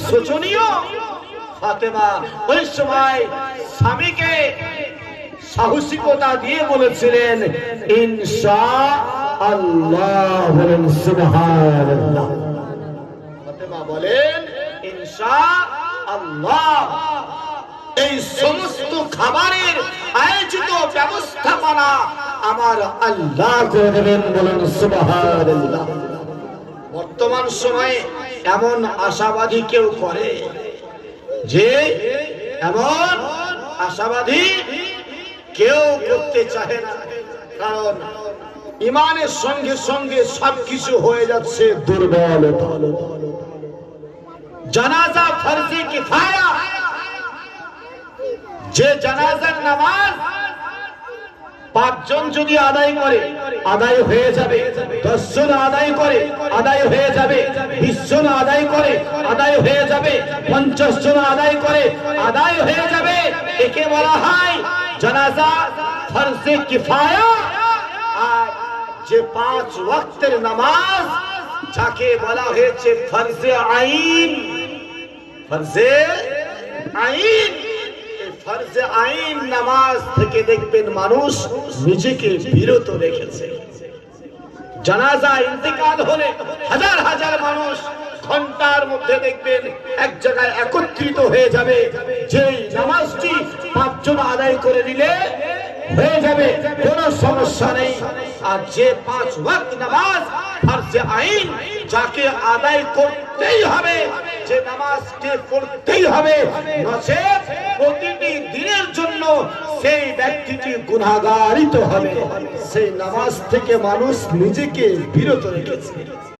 শোচনীয়। ফাতেমা ওই সময় স্বামীকে সাহসিকতা দিয়ে বলেছিলেন ইনশাআল্লাহ, বলেন সুবহানাল্লাহ। ফাতেমা বলেন ইনশাআল্লাহ। এই সমস্ত খাবারের আয়োজিত ব্যবস্থাপনা আমার আল্লাহ করে দেবেন, বলেন সুবহানাল্লাহ। বর্তমান সময়ে এমন আশাবাদী কেউ করে যে এমন আশাবাদী কেউ করতে চায় না, কারণ ইমানের সঙ্গে সঙ্গে সবকিছু হয়ে যাচ্ছে দুর্বলতা। জানাজা ফরজি কিফায়া, যে জানাজার নামাজ 5 জন যদি আদায় করে আদায় হয়ে যাবে, 10 জন আদায় করে আদায় হয়ে যাবে, 20 জন আদায় করে আদায় হয়ে যাবে, 50 জন আদায় করে আদায় হয়ে যাবে। একে বলা হয় জানাজা ফরজে কিফায়া। আর যে 5 ওয়াক্তের নামাজ, যাকে বলা হয়েছে ফরজে আইন, ফরজে আইন, ফরজে আইন নামাজ থেকে দেখবেন মানুষ নিজেকে বিরত রেখেছে। জানাজা ইন্তেকাল হলে হাজার হাজার মানুষ ঘন্টার মধ্যে দেখবেন এক জায়গায় একত্রিত হয়ে যাবে, যেই নামাজটি 5 জন আদায় করে নিলে হয়ে যাবে, কোনো সমস্যা নেই। আর যে 5 ওয়াক্ত নামাজ ফরজে আইন, যাকে আদায় করতেই হবে, যে নামাজকে পড়তেই হবে, নচেত প্রতিটি দিনের জন্য সেই ব্যক্তিটি গুনাহগারিত হবে, সেই নামাজ থেকে মানুষ নিজেকে বিরত রেখেছে।